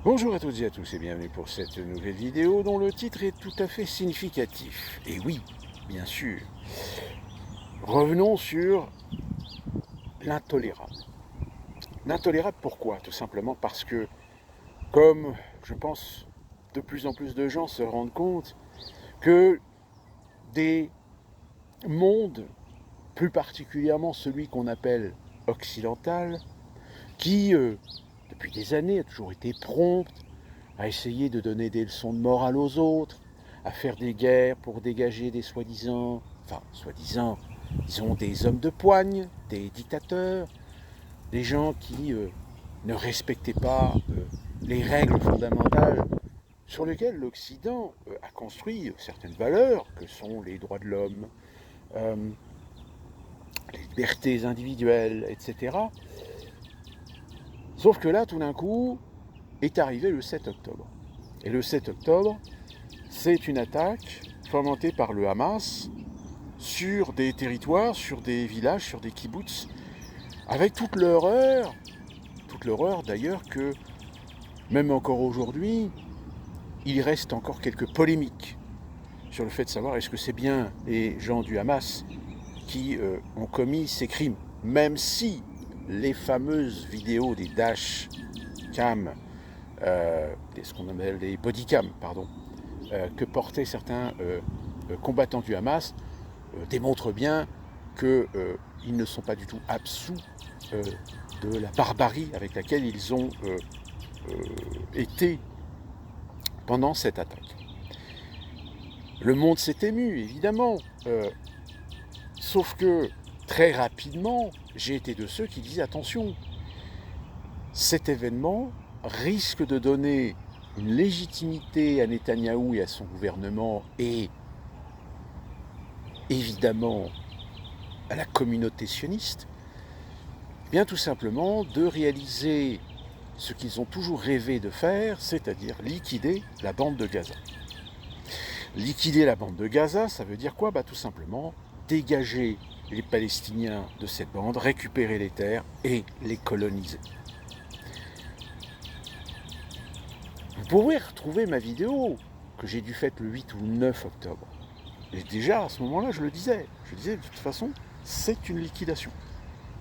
Bonjour à toutes et à tous et bienvenue pour cette nouvelle vidéo dont le titre est tout à fait significatif. Et oui, bien sûr, revenons sur l'intolérable. L'intolérable pourquoi? Tout simplement parce que, comme je pense de plus en plus de gens se rendent compte que des mondes, plus particulièrement celui qu'on appelle occidental, qui depuis des années a toujours été prompt à essayer de donner des leçons de morale aux autres, à faire des guerres pour dégager des soi-disant, disons des hommes de poigne, des dictateurs, des gens qui ne respectaient pas les règles fondamentales sur lesquelles l'Occident a construit certaines valeurs, que sont les droits de l'homme, euh, les libertés individuelles, etc. Sauf que là, tout d'un coup, est arrivé le 7 octobre. Et le 7 octobre, c'est une attaque fomentée par le Hamas sur des territoires, sur des villages, sur des kibbutz, avec toute l'horreur d'ailleurs que, même encore aujourd'hui, il reste encore quelques polémiques sur le fait de savoir est-ce que c'est bien les gens du Hamas qui ont commis ces crimes, même si les fameuses vidéos des dash cam, ce qu'on appelle les body cam, pardon, que portaient certains combattants du Hamas démontrent bien qu'ils ne sont pas du tout absous euh, de la barbarie avec laquelle ils ont été pendant cette attaque. Le monde s'est ému, évidemment, sauf que très rapidement, j'ai été de ceux qui disaient attention, cet événement risque de donner une légitimité à Netanyahou et à son gouvernement et évidemment à la communauté sioniste, bien tout simplement de réaliser ce qu'ils ont toujours rêvé de faire, c'est-à-dire liquider la bande de Gaza. Liquider la bande de Gaza, ça veut dire quoi? Tout simplement dégager les Palestiniens de cette bande, récupérer les terres et les coloniser. Vous pourrez retrouver ma vidéo que j'ai dû faire le 8 ou le 9 octobre. Et déjà, à ce moment-là, je disais, de toute façon, c'est une liquidation.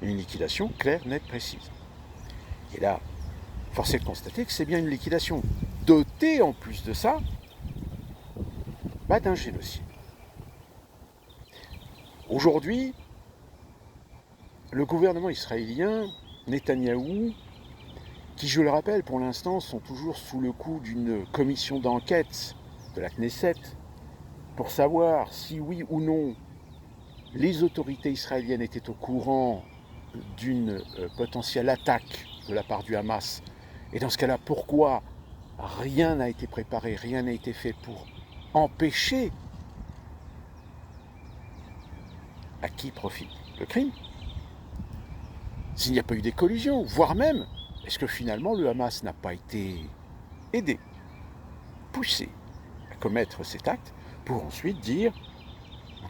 Une liquidation claire, nette, précise. Et là, force est de constater que c'est bien une liquidation, dotée en plus de ça, d'un génocide. Aujourd'hui, le gouvernement israélien, Netanyahou, qui, je le rappelle, pour l'instant, sont toujours sous le coup d'une commission d'enquête de la Knesset pour savoir si oui ou non les autorités israéliennes étaient au courant d'une potentielle attaque de la part du Hamas. Et dans ce cas-là, pourquoi rien n'a été préparé, rien n'a été fait pour empêcher à qui profite le crime? S'il n'y a pas eu des collisions, voire même, est-ce que finalement le Hamas n'a pas été aidé, poussé à commettre cet acte pour ensuite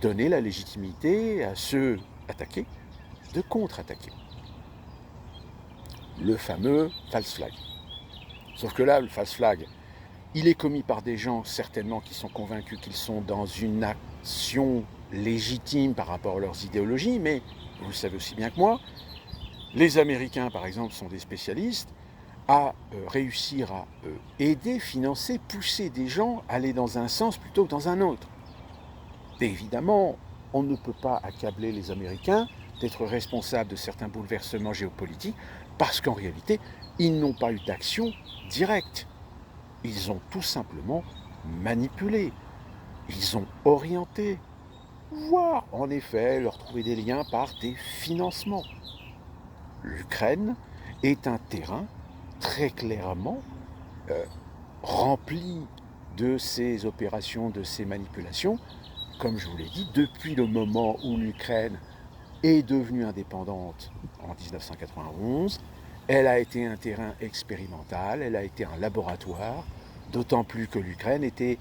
donner la légitimité à ceux attaqués de contre-attaquer? Le fameux false flag. Sauf que là, le false flag, il est commis par des gens certainement qui sont convaincus qu'ils sont dans une action légitime par rapport à leurs idéologies, mais vous le savez aussi bien que moi, les Américains par exemple sont des spécialistes à réussir à aider, financer, pousser des gens à aller dans un sens plutôt que dans un autre. Et évidemment, on ne peut pas accabler les Américains d'être responsables de certains bouleversements géopolitiques parce qu'en réalité, ils n'ont pas eu d'action directe. Ils ont tout simplement manipulé, ils ont orienté, voire en effet leur trouver des liens par des financements. L'Ukraine est un terrain très clairement rempli de ces opérations, de ces manipulations, comme je vous l'ai dit, depuis le moment où l'Ukraine est devenue indépendante en 1991, elle a été un terrain expérimental, elle a été un laboratoire, d'autant plus que l'Ukraine est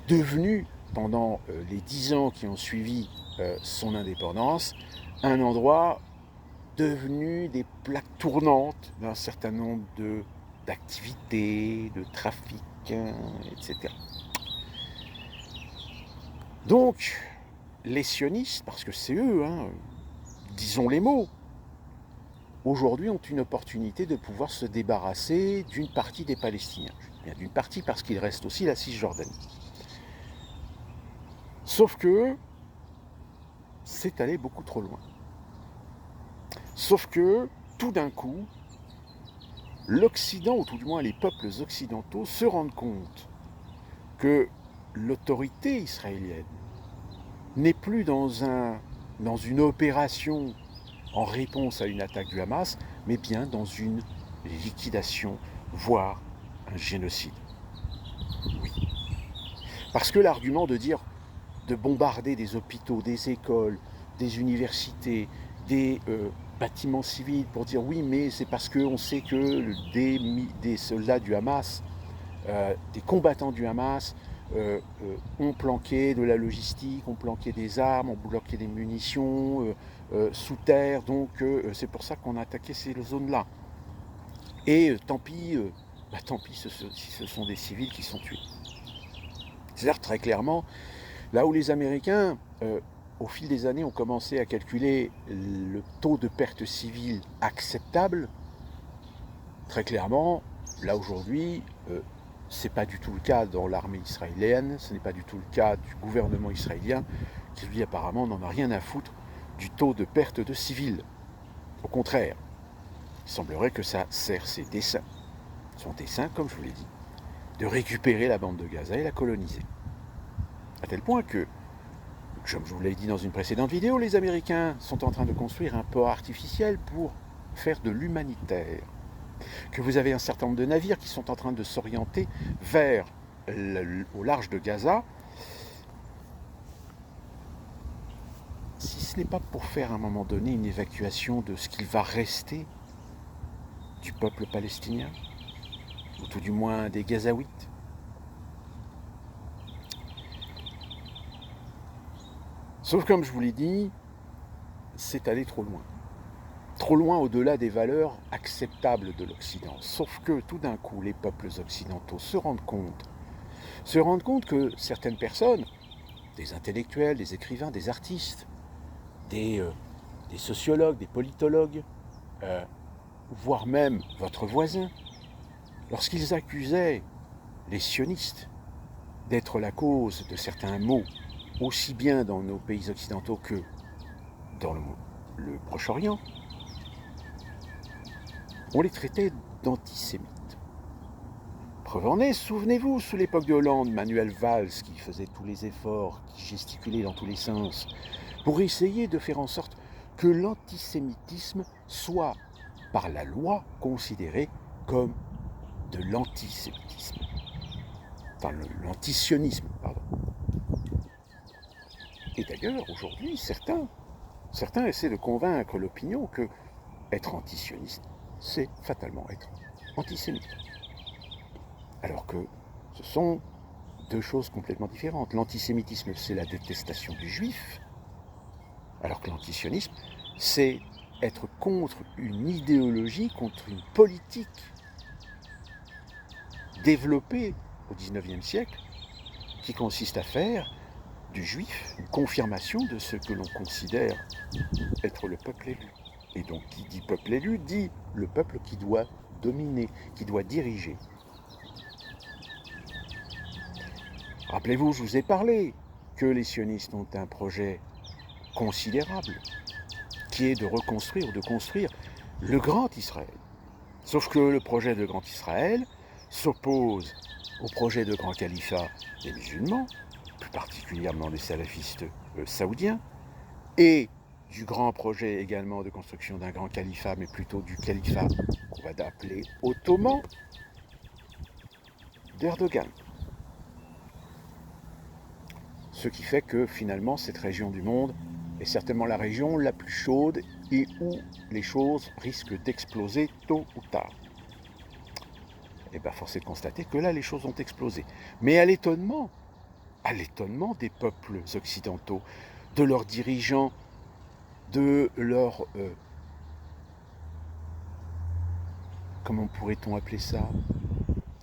devenue, pendant les 10 ans qui ont suivi son indépendance, un endroit devenu des plaques tournantes d'un certain nombre d'activité, de trafic, etc. Donc, les sionistes, parce que c'est eux, disons les mots, aujourd'hui ont une opportunité de pouvoir se débarrasser d'une partie des Palestiniens. Bien, d'une partie parce qu'il reste aussi la Cisjordanie. Sauf que c'est allé beaucoup trop loin. Sauf que, tout d'un coup, l'Occident, ou tout du moins les peuples occidentaux, se rendent compte que l'autorité israélienne n'est plus dans une opération en réponse à une attaque du Hamas, mais bien dans une liquidation, voire un génocide. Oui. Parce que l'argument de bombarder des hôpitaux, des écoles, des universités, des bâtiments civils pour dire oui, mais c'est parce qu'on sait que des soldats du Hamas, des combattants du Hamas, ont planqué de la logistique, ont planqué des armes, ont bloqué des munitions sous terre, donc c'est pour ça qu'on a attaqué ces zones-là. Et tant pis si ce sont des civils qui sont tués. C'est-à-dire très clairement, là où les Américains, au fil des années, ont commencé à calculer le taux de perte civile acceptable, très clairement, là aujourd'hui, ce n'est pas du tout le cas dans l'armée israélienne, ce n'est pas du tout le cas du gouvernement israélien, qui lui apparemment n'en a rien à foutre du taux de perte de civils. Au contraire, il semblerait que ça sert ses desseins. Son dessein, comme je vous l'ai dit, de récupérer la bande de Gaza et la coloniser. À tel point que, comme je vous l'ai dit dans une précédente vidéo, les Américains sont en train de construire un port artificiel pour faire de l'humanitaire. Que vous avez un certain nombre de navires qui sont en train de s'orienter au large de Gaza, si ce n'est pas pour faire à un moment donné une évacuation de ce qu'il va rester du peuple palestinien, ou tout du moins des Gazaouites. Sauf comme je vous l'ai dit, c'est aller trop loin. Trop loin au-delà des valeurs acceptables de l'Occident. Sauf que tout d'un coup, les peuples occidentaux se rendent compte que certaines personnes, des intellectuels, des écrivains, des artistes, des sociologues, des politologues, voire même votre voisin, lorsqu'ils accusaient les sionistes d'être la cause de certains maux, aussi bien dans nos pays occidentaux que dans le Proche-Orient, on les traitait d'antisémites. Preuve en est, souvenez-vous, sous l'époque de Hollande, Manuel Valls, qui faisait tous les efforts, qui gesticulait dans tous les sens, pour essayer de faire en sorte que l'antisémitisme soit, par la loi, considéré comme de l'antisémitisme. Enfin, l'antisionisme, pardon. Et d'ailleurs, aujourd'hui, certains essaient de convaincre l'opinion que être antisioniste, c'est fatalement être antisémite. Alors que ce sont deux choses complètement différentes. L'antisémitisme, c'est la détestation du juif, alors que l'antisionisme, c'est être contre une idéologie, contre une politique développée au XIXe siècle, qui consiste à faire du juif une confirmation de ce que l'on considère être le peuple élu. Et donc, qui dit peuple élu, dit le peuple qui doit dominer, qui doit diriger. Rappelez-vous, je vous ai parlé que les sionistes ont un projet considérable, qui est de reconstruire ou de construire le Grand Israël. Sauf que le projet de Grand Israël s'oppose au projet de Grand Califat des musulmans, plus particulièrement des salafistes saoudiens, et du grand projet également de construction d'un grand califat, mais plutôt du califat qu'on va appeler ottoman, d'Erdogan. Ce qui fait que finalement cette région du monde est certainement la région la plus chaude et où les choses risquent d'exploser tôt ou tard. Et bien force est de constater que là les choses ont explosé. Mais à l'étonnement des peuples occidentaux, de leurs dirigeants, de leurs comment pourrait-on appeler ça,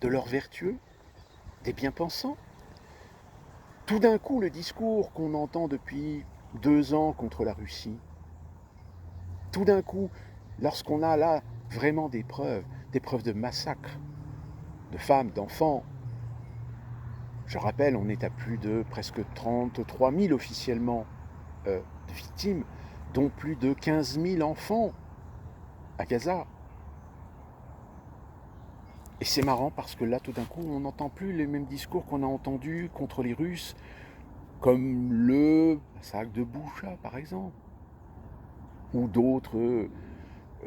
de leurs vertueux, des bien-pensants. Tout d'un coup, le discours qu'on entend depuis 2 ans contre la Russie, tout d'un coup, lorsqu'on a là vraiment des preuves de massacres, de femmes, d'enfants. Je rappelle, on est à plus de presque 33 000 officiellement de victimes, dont plus de 15 000 enfants à Gaza. Et c'est marrant parce que là, tout d'un coup, on n'entend plus les mêmes discours qu'on a entendus contre les Russes, comme le massacre de Boucha, par exemple, ou d'autres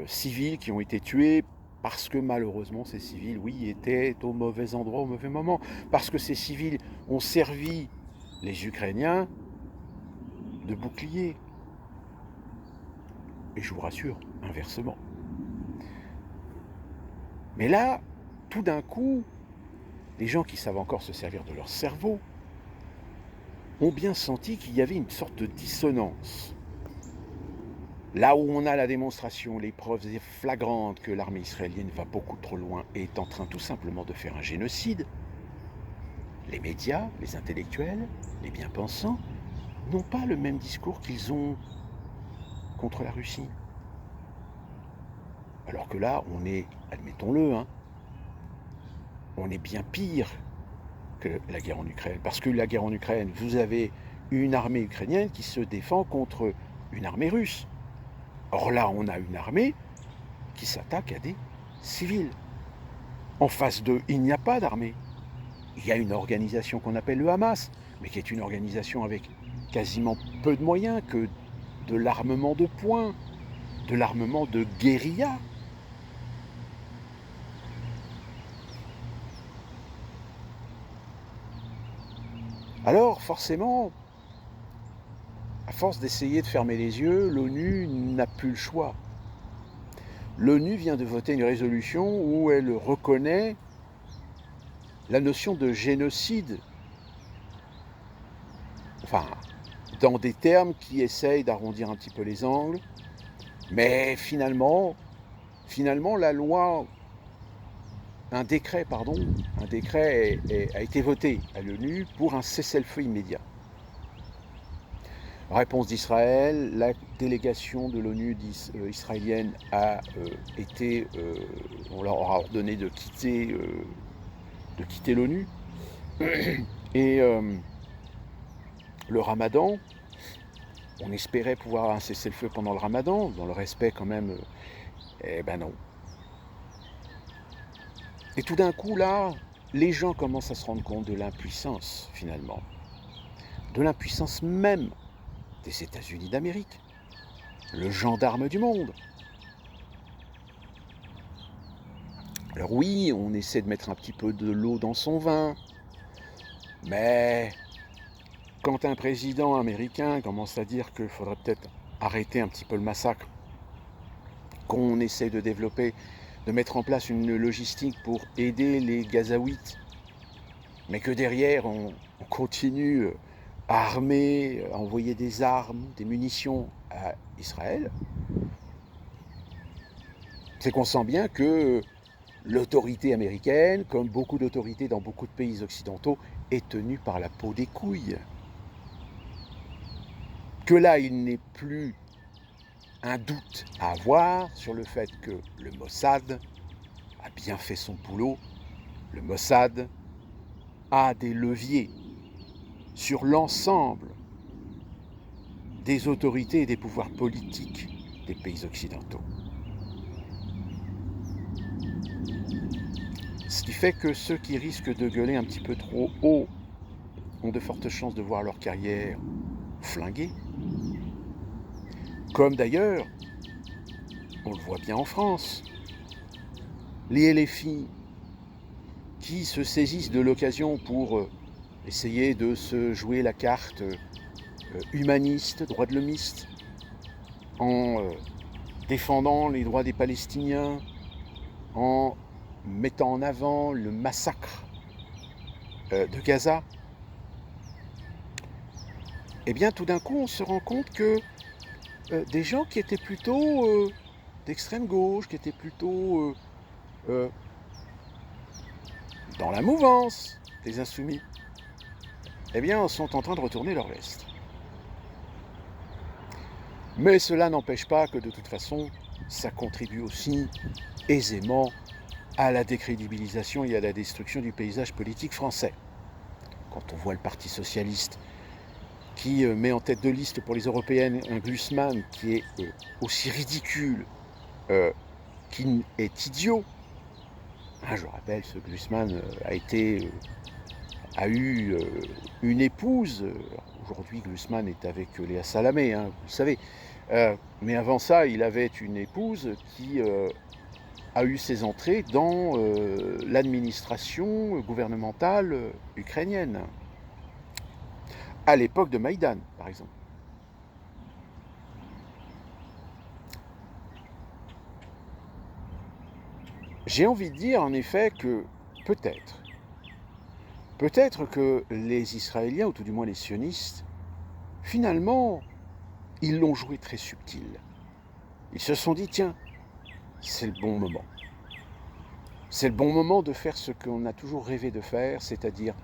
civils qui ont été tués parce que malheureusement ces civils, oui, étaient au mauvais endroit au mauvais moment, parce que ces civils ont servi les Ukrainiens de bouclier. Et je vous rassure, inversement. Mais là, tout d'un coup, les gens qui savent encore se servir de leur cerveau ont bien senti qu'il y avait une sorte de dissonance. Là où on a la démonstration, les preuves flagrantes que l'armée israélienne va beaucoup trop loin et est en train tout simplement de faire un génocide, les médias, les intellectuels, les bien-pensants n'ont pas le même discours qu'ils ont contre la Russie. Alors que là, on est, admettons-le, on est bien pire que la guerre en Ukraine. Parce que la guerre en Ukraine, vous avez une armée ukrainienne qui se défend contre une armée russe. Or là, on a une armée qui s'attaque à des civils. En face d'eux, il n'y a pas d'armée. Il y a une organisation qu'on appelle le Hamas, mais qui est une organisation avec quasiment peu de moyens, que de l'armement de poing, de l'armement de guérilla. Alors, forcément, à force d'essayer de fermer les yeux, l'ONU n'a plus le choix. L'ONU vient de voter une résolution où elle reconnaît la notion de génocide, enfin, dans des termes qui essayent d'arrondir un petit peu les angles, mais finalement, la loi, un décret a été voté à l'ONU pour un cessez-le-feu immédiat. Réponse d'Israël, la délégation de l'ONU israélienne on leur a ordonné de quitter l'ONU. Et le Ramadan, on espérait pouvoir un cessez-le-feu pendant le Ramadan, dans le respect quand même, eh ben non. Et tout d'un coup, là, les gens commencent à se rendre compte de l'impuissance, finalement. De l'impuissance même des États-Unis d'Amérique, le gendarme du monde. Alors oui, on essaie de mettre un petit peu de l'eau dans son vin, mais quand un président américain commence à dire qu'il faudrait peut-être arrêter un petit peu le massacre, qu'on essaie de développer, de mettre en place une logistique pour aider les Gazaouites, mais que derrière on continue à armer, à envoyer des armes, des munitions à Israël, c'est qu'on sent bien que l'autorité américaine, comme beaucoup d'autorités dans beaucoup de pays occidentaux, est tenue par la peau des couilles. Que là, il n'est plus un doute à avoir sur le fait que le Mossad a bien fait son boulot. Le Mossad a des leviers sur l'ensemble des autorités et des pouvoirs politiques des pays occidentaux. Ce qui fait que ceux qui risquent de gueuler un petit peu trop haut ont de fortes chances de voir leur carrière flinguée. Comme d'ailleurs, on le voit bien en France, les LFI qui se saisissent de l'occasion pour essayer de se jouer la carte humaniste, droit de l'homiste, en défendant les droits des Palestiniens, en mettant en avant le massacre de Gaza, eh bien tout d'un coup on se rend compte que des gens qui étaient plutôt d'extrême gauche, qui étaient plutôt dans la mouvance des insoumis, eh bien, sont en train de retourner leur veste. Mais cela n'empêche pas que de toute façon, ça contribue aussi aisément à la décrédibilisation et à la destruction du paysage politique français. Quand on voit le Parti socialiste qui met en tête de liste pour les européennes un Glucksmann qui est aussi ridicule qu'il est idiot. Je rappelle, ce Glucksmann a eu une épouse. Aujourd'hui, Glucksmann est avec Léa Salamé, vous le savez. Mais avant ça, il avait une épouse qui a eu ses entrées dans l'administration gouvernementale ukrainienne, à l'époque de Maïdan, par exemple. J'ai envie de dire en effet que peut-être que les Israéliens, ou tout du moins les sionistes, finalement, ils l'ont joué très subtil. Ils se sont dit, tiens, c'est le bon moment. C'est le bon moment de faire ce qu'on a toujours rêvé de faire, c'est-à-dire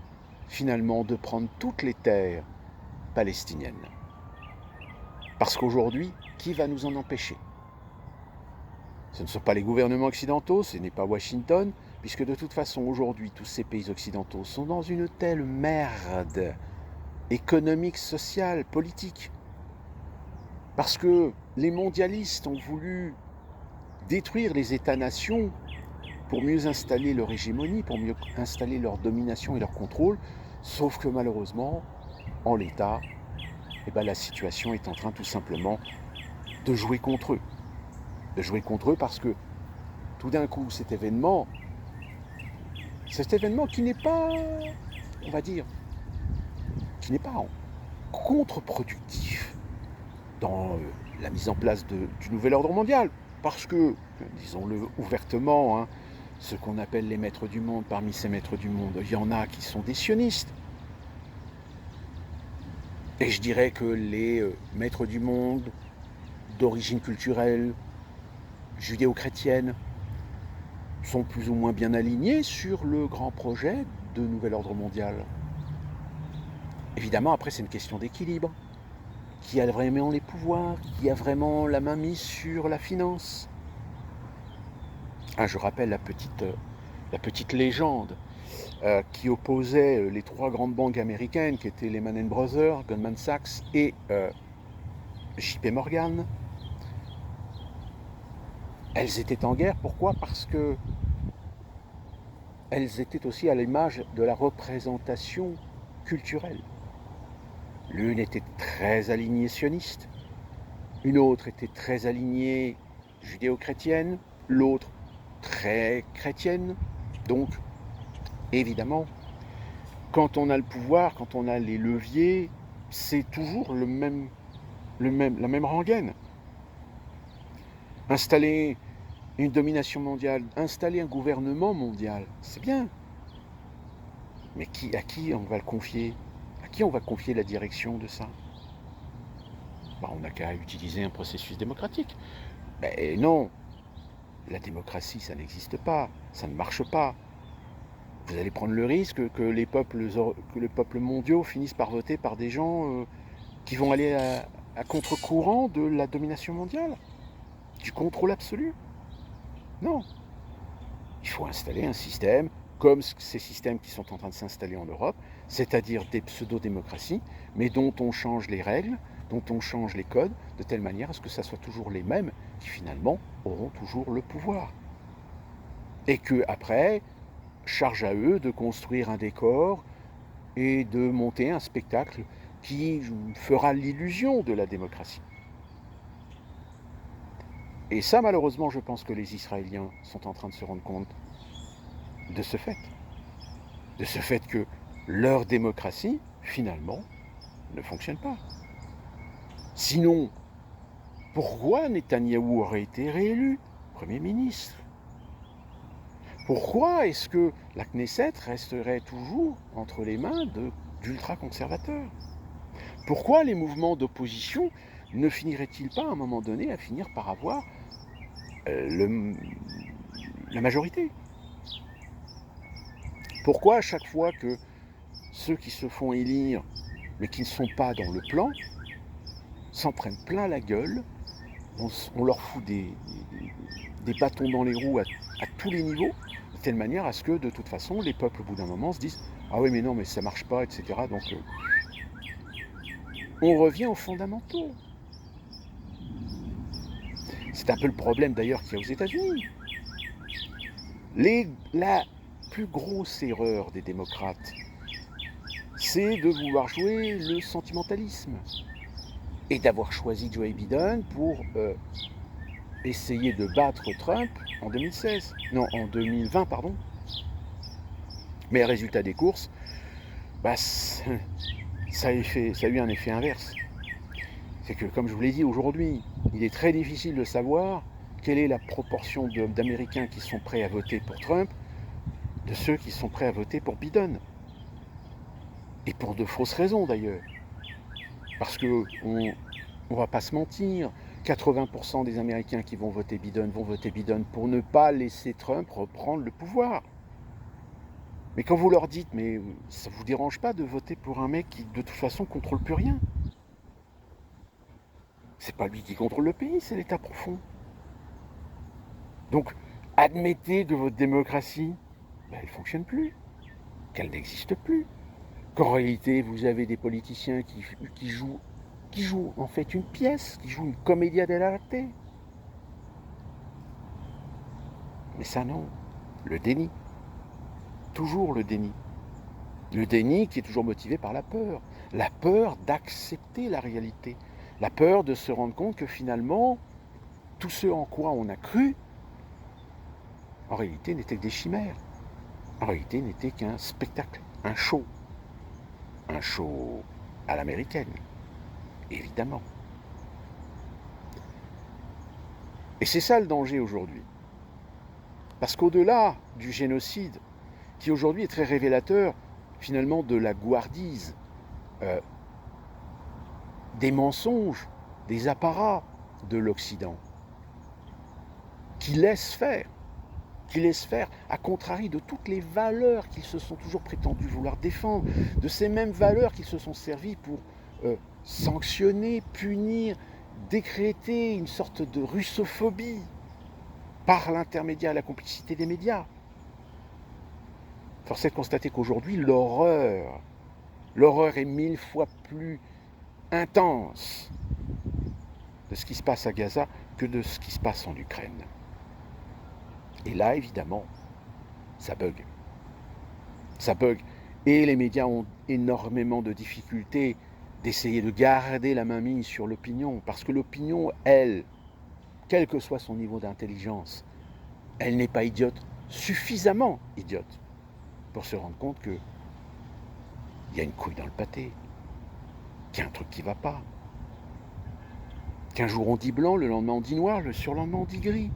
finalement de prendre toutes les terres palestiniennes. Parce qu'aujourd'hui, qui va nous en empêcher ? Ce ne sont pas les gouvernements occidentaux, ce n'est pas Washington, puisque de toute façon aujourd'hui tous ces pays occidentaux sont dans une telle merde économique, sociale, politique. Parce que les mondialistes ont voulu détruire les États-nations pour mieux installer leur hégémonie, pour mieux installer leur domination et leur contrôle, sauf que malheureusement, en l'état, la situation est en train tout simplement de jouer contre eux. De jouer contre eux parce que tout d'un coup, cet événement qui n'est pas, on va dire, qui n'est pas contre-productif dans la mise en place du nouvel ordre mondial. Parce que, disons-le ouvertement, ce qu'on appelle les maîtres du monde, parmi ces maîtres du monde, il y en a qui sont des sionistes. Et je dirais que les maîtres du monde d'origine culturelle, judéo-chrétienne, sont plus ou moins bien alignés sur le grand projet de nouvel ordre mondial. Évidemment, après, c'est une question d'équilibre. Qui a vraiment les pouvoirs ? Qui a vraiment la main mise sur la finance ? Je rappelle la petite légende qui opposait les trois grandes banques américaines, qui étaient Lehman Brothers, Goldman Sachs et JP Morgan. Elles étaient en guerre, pourquoi ? Parce que elles étaient aussi à l'image de la représentation culturelle. L'une était très alignée sioniste, une autre était très alignée judéo-chrétienne, l'autre très chrétienne. Donc, évidemment, quand on a le pouvoir, quand on a les leviers, c'est toujours la même rengaine. Installer une domination mondiale, installer un gouvernement mondial, c'est bien. Mais à qui on va le confier ? À qui on va confier la direction de ça ? On n'a qu'à utiliser un processus démocratique. Mais non, la démocratie, ça n'existe pas, ça ne marche pas. Vous allez prendre le risque que les peuples mondiaux finissent par voter par des gens qui vont aller à contre-courant de la domination mondiale, du contrôle absolu. Non. Il faut installer un système comme ces systèmes qui sont en train de s'installer en Europe, c'est-à-dire des pseudo-démocraties, mais dont on change les règles, dont on change les codes, de telle manière à ce que ça soit toujours les mêmes qui finalement auront toujours le pouvoir. Et que après, charge à eux de construire un décor et de monter un spectacle qui fera l'illusion de la démocratie. Et ça, malheureusement, je pense que les Israéliens sont en train de se rendre compte de ce fait. De ce fait que leur démocratie, finalement, ne fonctionne pas. Sinon, pourquoi Netanyahou aurait été réélu Premier ministre ? Pourquoi est-ce que la Knesset resterait toujours entre les mains d'ultra-conservateurs ? Pourquoi les mouvements d'opposition ne finiraient-ils pas à un moment donné à finir par avoir la majorité. Pourquoi à chaque fois que ceux qui se font élire, mais qui ne sont pas dans le plan, s'en prennent plein la gueule, on leur fout des bâtons dans les roues à tous les niveaux, de telle manière à ce que, de toute façon, les peuples, au bout d'un moment, se disent « Ah oui, mais non, mais ça marche pas, etc. » Donc, on revient aux fondamentaux. C'est un peu le problème, d'ailleurs, qu'il y a aux États-Unis. La plus grosse erreur des démocrates, c'est de vouloir jouer le sentimentalisme et d'avoir choisi Joe Biden pour essayer de battre Trump en 2020, pardon. Mais le résultat des courses, ça a eu un effet inverse. C'est que, comme je vous l'ai dit aujourd'hui, il est très difficile de savoir quelle est la proportion d'Américains qui sont prêts à voter pour Trump de ceux qui sont prêts à voter pour Biden. Et pour de fausses raisons d'ailleurs. Parce que on va pas se mentir, 80% des Américains qui vont voter Biden pour ne pas laisser Trump reprendre le pouvoir. Mais quand vous leur dites, mais ça vous dérange pas de voter pour un mec qui de toute façon contrôle plus rien? C'est pas lui qui contrôle le pays, c'est l'État profond. Donc, admettez que votre démocratie, elle ne fonctionne plus, qu'elle n'existe plus, qu'en réalité, vous avez des politiciens qui jouent en fait une pièce, qui jouent une commedia dell'arte. Mais ça non, le déni. Toujours le déni. Le déni qui est toujours motivé par la peur d'accepter la réalité, la peur de se rendre compte que finalement, tout ce en quoi on a cru, en réalité n'était que des chimères, en réalité n'était qu'un spectacle, un show à l'américaine, évidemment. Et c'est ça le danger aujourd'hui. Parce qu'au-delà du génocide, qui aujourd'hui est très révélateur finalement de la gouardise, des mensonges, des apparats de l'Occident, qui laissent faire, à contrario de toutes les valeurs qu'ils se sont toujours prétendus vouloir défendre, de ces mêmes valeurs qu'ils se sont servis pour sanctionner, punir, décréter une sorte de russophobie par l'intermédiaire et la complicité des médias. Force est de constater qu'aujourd'hui, l'horreur est 1000 fois plus intense de ce qui se passe à Gaza que de ce qui se passe en Ukraine. Et là, évidemment, ça bug. Ça bug. Et les médias ont énormément de difficultés d'essayer de garder la main mise sur l'opinion, parce que l'opinion, elle, quel que soit son niveau d'intelligence, elle n'est pas suffisamment idiote, pour se rendre compte qu'il y a une couille dans le pâté, qu'il y a un truc qui ne va pas. Qu'un jour on dit blanc, le lendemain on dit noir, le surlendemain on dit gris.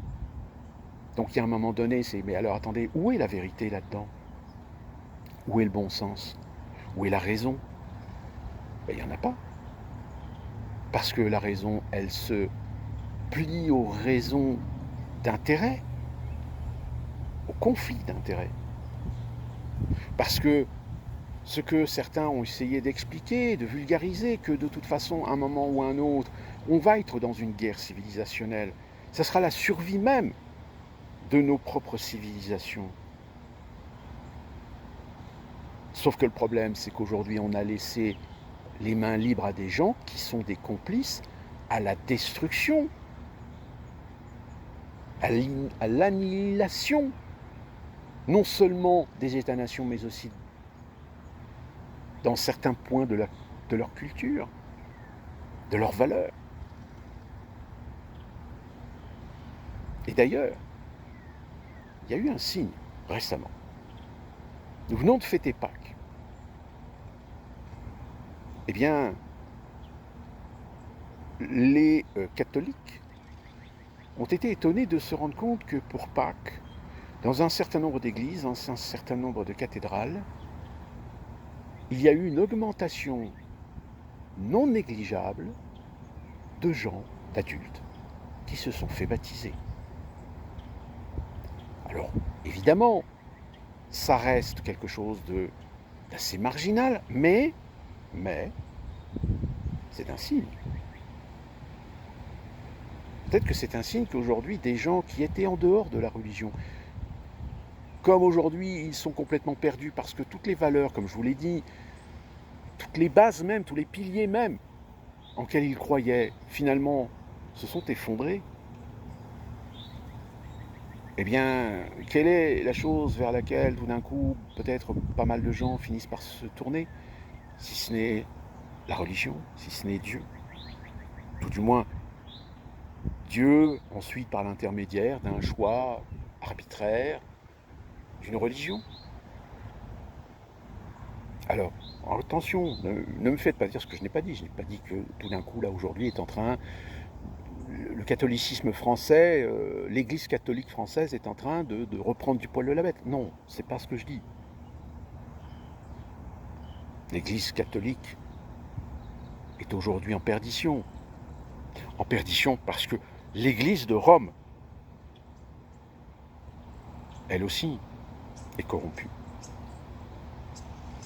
Donc il y a un moment donné, mais alors attendez, où est la vérité là-dedans? Où est le bon sens? Où est la raison? Il n'y en a pas. Parce que la raison, elle se plie aux raisons d'intérêt, au conflit d'intérêt. Parce que ce que certains ont essayé d'expliquer, de vulgariser, que de toute façon, à un moment ou à un autre, on va être dans une guerre civilisationnelle. Ça sera la survie même de nos propres civilisations. Sauf que le problème, c'est qu'aujourd'hui, on a laissé les mains libres à des gens qui sont des complices à la destruction, à l'annihilation, non seulement des États-nations, mais aussi dans certains points de leur culture, de leurs valeurs. Et d'ailleurs, il y a eu un signe récemment. Nous venons de fêter Pâques. Eh bien, les catholiques ont été étonnés de se rendre compte que pour Pâques, dans un certain nombre d'églises, dans un certain nombre de cathédrales, il y a eu une augmentation non négligeable de gens, d'adultes, qui se sont fait baptiser. Alors, évidemment, ça reste quelque chose d'assez marginal, mais c'est un signe. Peut-être que c'est un signe qu'aujourd'hui, des gens qui étaient en dehors de la religion, comme aujourd'hui ils sont complètement perdus parce que toutes les valeurs, comme je vous l'ai dit, toutes les bases même, tous les piliers même, en lesquels ils croyaient, finalement, se sont effondrés. Eh bien, quelle est la chose vers laquelle, tout d'un coup, peut-être pas mal de gens finissent par se tourner, si ce n'est la religion, si ce n'est Dieu? Tout du moins, Dieu, ensuite par l'intermédiaire d'un choix arbitraire, d'une religion. Alors, attention, ne me faites pas dire ce que je n'ai pas dit. Je n'ai pas dit que tout d'un coup, là, aujourd'hui, est en train, le catholicisme français, l'Église catholique française est en train de reprendre du poil de la bête. Non, c'est pas ce que je dis. L'Église catholique est aujourd'hui en perdition. En perdition parce que l'Église de Rome, elle aussi, est corrompue.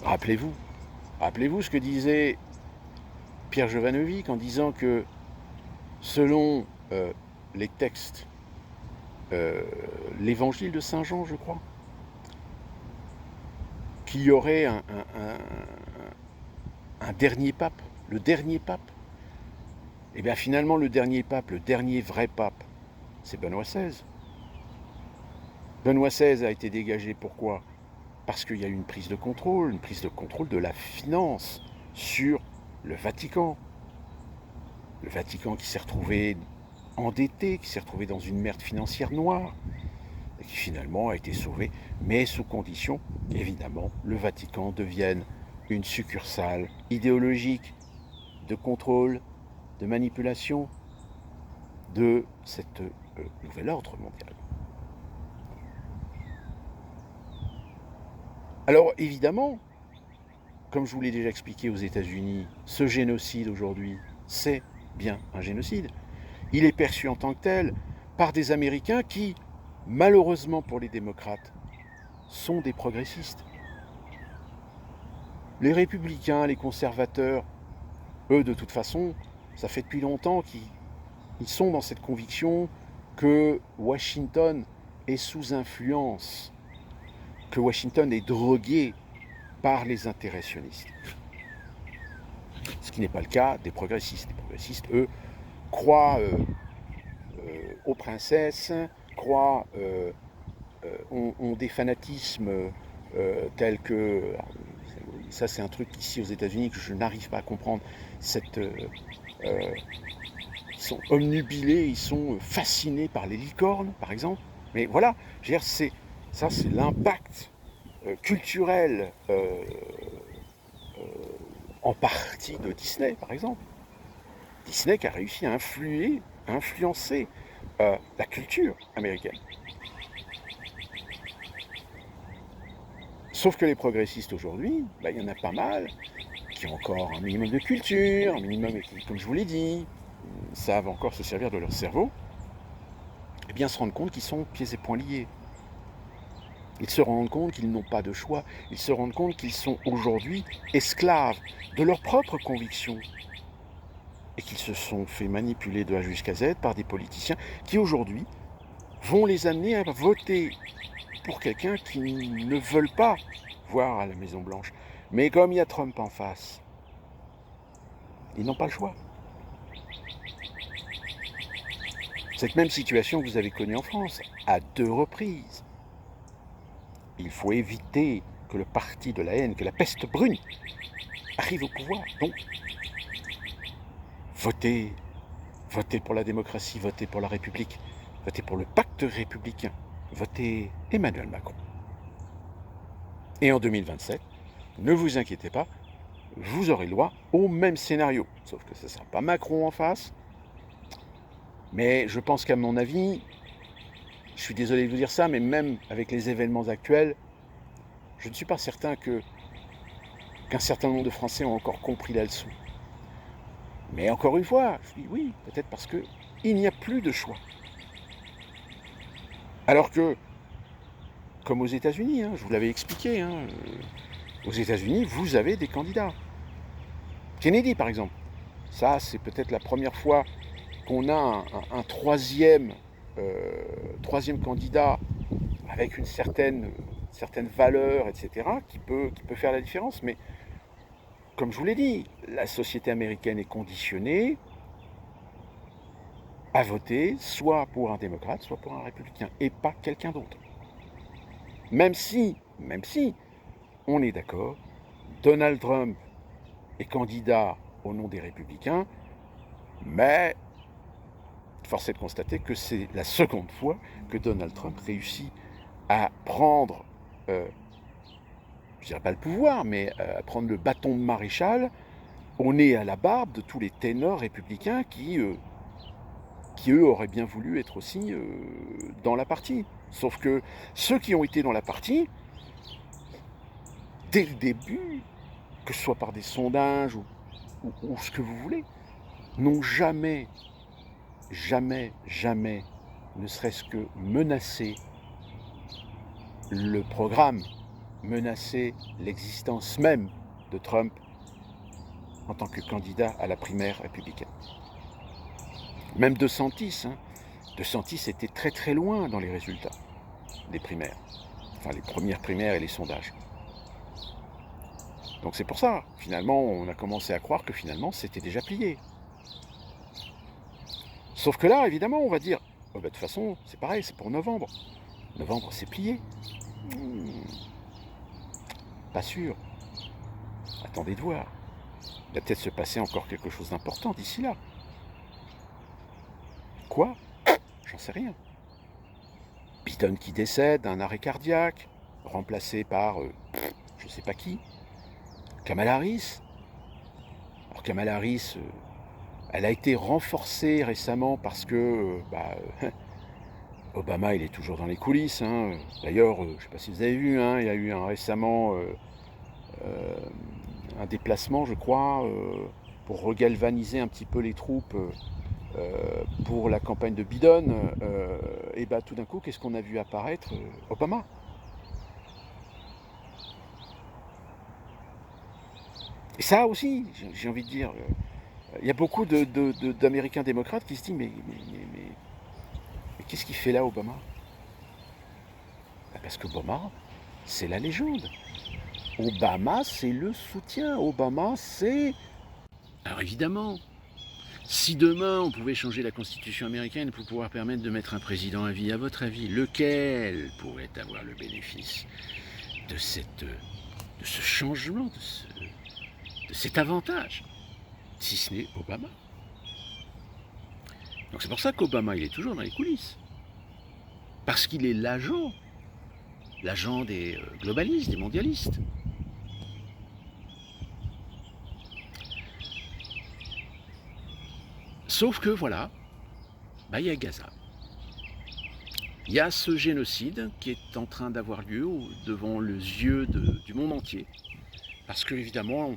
Rappelez-vous, rappelez-vous ce que disait Pierre Jovanovic en disant que selon les textes, l'évangile de Saint Jean, je crois, qu'il y aurait un dernier pape, le dernier pape. Et bien finalement, le dernier pape, le dernier vrai pape, c'est Benoît XVI. Benoît XVI a été dégagé, pourquoi? Parce qu'il y a eu une prise de contrôle de la finance sur le Vatican. Le Vatican qui s'est retrouvé endetté, qui s'est retrouvé dans une merde financière noire, et qui finalement a été sauvé, mais sous condition, évidemment, le Vatican devienne une succursale idéologique de contrôle, de manipulation de cet nouvel ordre mondial. Alors évidemment, comme je vous l'ai déjà expliqué aux États-Unis, ce génocide aujourd'hui, c'est bien un génocide. Il est perçu en tant que tel par des Américains qui, malheureusement pour les démocrates, sont des progressistes. Les républicains, les conservateurs, eux de toute façon, ça fait depuis longtemps qu'ils sont dans cette conviction que Washington est sous influence, que Washington est drogué par les intérêts sionistes. Ce qui n'est pas le cas des progressistes. Les progressistes, eux, croient aux princesses, croient, ont des fanatismes tels que... Ça, c'est un truc ici aux États-Unis que je n'arrive pas à comprendre. Ils sont omnubilés, ils sont fascinés par les licornes, par exemple. Mais voilà, je veux dire, ça, c'est l'impact culturel en partie de Disney, par exemple. Disney qui a réussi à influencer la culture américaine. Sauf que les progressistes aujourd'hui, il y en a pas mal qui ont encore un minimum de culture, un minimum, comme je vous l'ai dit, savent encore se servir de leur cerveau, et bien se rendre compte qu'ils sont pieds et poings liés. Ils se rendent compte qu'ils n'ont pas de choix, ils se rendent compte qu'ils sont aujourd'hui esclaves de leurs propres convictions, et qu'ils se sont fait manipuler de A jusqu'à Z par des politiciens qui aujourd'hui vont les amener à voter pour quelqu'un qu'ils ne veulent pas voir à la Maison-Blanche. Mais comme il y a Trump en face, ils n'ont pas le choix. Cette même situation que vous avez connue en France, à 2 reprises. Il faut éviter que le parti de la haine, que la peste brune, arrive au pouvoir. Donc, votez pour la démocratie, votez pour la République, votez pour le pacte républicain, votez Emmanuel Macron. Et en 2027, ne vous inquiétez pas, vous aurez le droit au même scénario. Sauf que ce ne sera pas Macron en face. Mais je pense qu'à mon avis, je suis désolé de vous dire ça, mais même avec les événements actuels, je ne suis pas certain qu'un certain nombre de Français ont encore compris la leçon. Mais encore une fois, je dis oui, peut-être parce qu'il n'y a plus de choix. Alors que comme aux États-Unis, hein, je vous l'avais expliqué. Hein, aux États-Unis, vous avez des candidats. Kennedy, par exemple. Ça, c'est peut-être la première fois qu'on a un troisième candidat avec une certaine valeur, etc., qui peut faire la différence. Mais comme je vous l'ai dit, la société américaine est conditionnée à voter soit pour un démocrate, soit pour un républicain, et pas quelqu'un d'autre. Même si, on est d'accord, Donald Trump est candidat au nom des républicains, mais force est de constater que c'est la seconde fois que Donald Trump réussit à prendre, je dirais pas le pouvoir, mais à prendre le bâton de maréchal au nez et à la barbe de tous les ténors républicains qui eux auraient bien voulu être aussi dans la partie. Sauf que ceux qui ont été dans la partie, dès le début, que ce soit par des sondages ou ce que vous voulez, n'ont jamais, ne serait-ce que menacé le programme, menacé l'existence même de Trump en tant que candidat à la primaire républicaine. Même DeSantis était très très loin dans les résultats des primaires, enfin les premières primaires et les sondages. Donc c'est pour ça, finalement, on a commencé à croire que finalement c'était déjà plié. Sauf que là, évidemment, on va dire, oh bah, de toute façon, c'est pareil, c'est pour novembre. Novembre, c'est plié. Pas sûr. Attendez de voir. Il va peut-être se passer encore quelque chose d'important d'ici là. Quoi? J'en sais rien. Biden qui décède d'un arrêt cardiaque, remplacé par je sais pas qui. Kamala Harris. Alors Kamala Harris, elle a été renforcée récemment parce que Obama, il est toujours dans les coulisses. Hein. D'ailleurs, je ne sais pas si vous avez vu, hein, il y a eu récemment un déplacement, je crois, pour regalvaniser un petit peu les troupes pour la campagne de Biden. Et bah, tout d'un coup, qu'est-ce qu'on a vu apparaître? Obama. Et ça aussi, j'ai envie de dire, il y a beaucoup d'Américains démocrates qui se disent mais qu'est-ce qu'il fait là, Obama? Parce qu'Obama, c'est la légende. Obama, c'est le soutien. Obama, c'est... Alors évidemment, si demain on pouvait changer la constitution américaine pour pouvoir permettre de mettre un président à vie, à votre avis, lequel pourrait avoir le bénéfice de ce changement, de cet avantage, si ce n'est Obama? Donc c'est pour ça qu'Obama, il est toujours dans les coulisses. Parce qu'il est l'agent des globalistes, des mondialistes. Sauf que voilà, il y a Gaza. Il y a ce génocide qui est en train d'avoir lieu devant les yeux du monde entier. Parce que évidemment,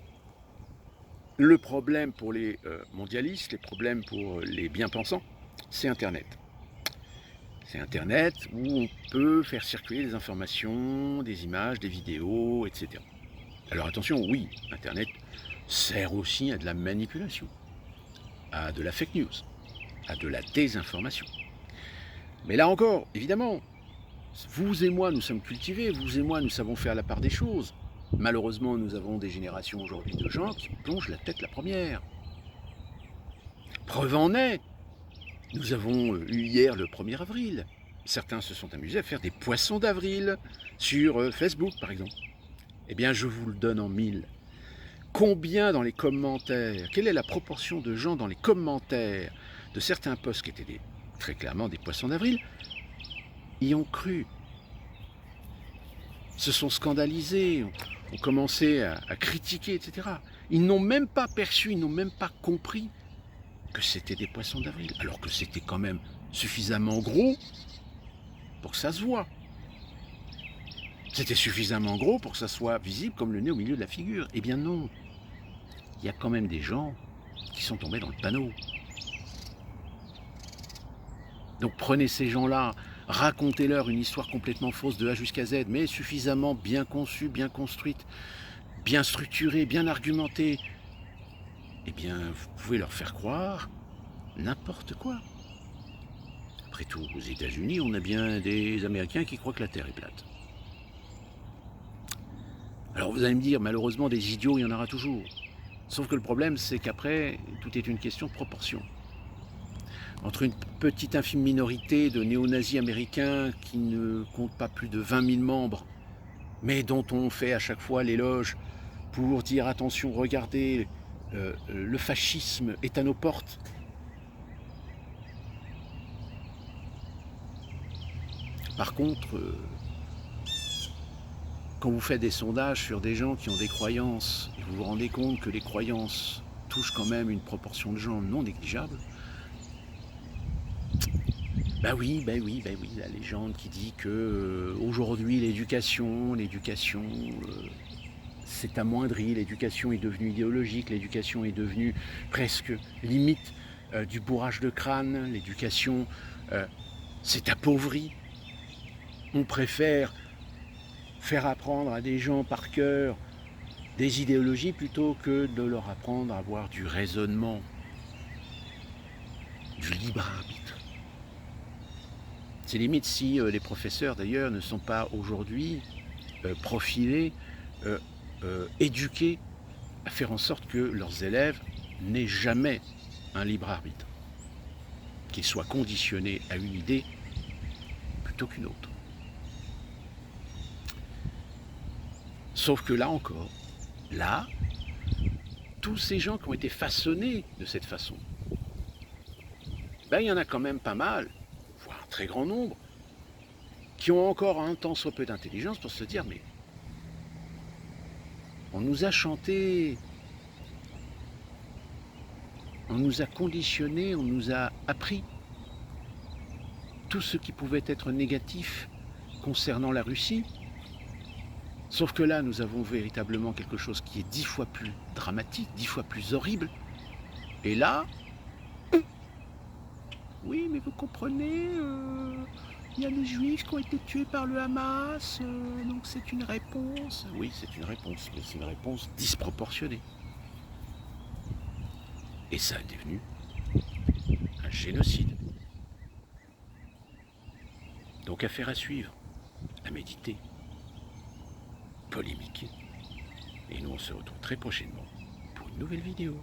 le problème pour les mondialistes, les problèmes pour les bien-pensants, c'est Internet. C'est Internet où on peut faire circuler des informations, des images, des vidéos, etc. Alors attention, oui, Internet sert aussi à de la manipulation, à de la fake news, à de la désinformation. Mais là encore, évidemment, vous et moi, nous sommes cultivés, vous et moi, nous savons faire la part des choses. Malheureusement, nous avons des générations aujourd'hui de gens qui plongent la tête la première. Preuve en est, nous avons eu hier le 1er avril. Certains se sont amusés à faire des poissons d'avril sur Facebook, par exemple. Eh bien, je vous le donne en 1000. Combien dans les commentaires, quelle est la proportion de gens dans les commentaires de certains posts qui étaient très clairement des poissons d'avril, y ont cru, se sont scandalisés, ont commencé à critiquer, etc. Ils n'ont même pas perçu, ils n'ont même pas compris que c'était des poissons d'avril, alors que c'était quand même suffisamment gros pour que ça se voit. C'était suffisamment gros pour que ça soit visible comme le nez au milieu de la figure. Eh bien non, il y a quand même des gens qui sont tombés dans le panneau. Donc prenez ces gens-là, racontez-leur une histoire complètement fausse de A jusqu'à Z, mais suffisamment bien conçue, bien construite, bien structurée, bien argumentée, eh bien, vous pouvez leur faire croire n'importe quoi. Après tout, aux États-Unis, on a bien des Américains qui croient que la Terre est plate. Alors vous allez me dire, malheureusement, des idiots, il y en aura toujours. Sauf que le problème, c'est qu'après, tout est une question de proportion. Entre une petite infime minorité de néo-nazis américains qui ne compte pas plus de 20 000 membres, mais dont on fait à chaque fois l'éloge pour dire attention, regardez, le fascisme est à nos portes. Par contre, quand vous faites des sondages sur des gens qui ont des croyances, et vous vous rendez compte que les croyances touchent quand même une proportion de gens non négligeable, bah oui, la légende qui dit que aujourd'hui l'éducation s'est amoindrie, l'éducation est devenue idéologique, l'éducation est devenue presque limite du bourrage de crâne, l'éducation s'est appauvrie. On préfère faire apprendre à des gens par cœur des idéologies plutôt que de leur apprendre à avoir du raisonnement, du libre arbitre. C'est limite si les professeurs d'ailleurs ne sont pas aujourd'hui profilés, éduqués à faire en sorte que leurs élèves n'aient jamais un libre arbitre, qu'ils soient conditionnés à une idée plutôt qu'une autre. Sauf que là encore, tous ces gens qui ont été façonnés de cette façon, ben, il y en a quand même pas mal, voire un très grand nombre, qui ont encore un tant soit peu d'intelligence pour se dire mais on nous a chanté, on nous a conditionné, on nous a appris tout ce qui pouvait être négatif concernant la Russie. Sauf que là, nous avons véritablement quelque chose qui est 10 fois plus dramatique, 10 fois plus horrible. Et là, oui, mais vous comprenez, il y a des juifs qui ont été tués par le Hamas, donc c'est une réponse. Oui, c'est une réponse, mais c'est une réponse disproportionnée. Et ça est devenu un génocide. Donc affaire à suivre, à méditer, polémiquer. Et nous on se retrouve très prochainement pour une nouvelle vidéo.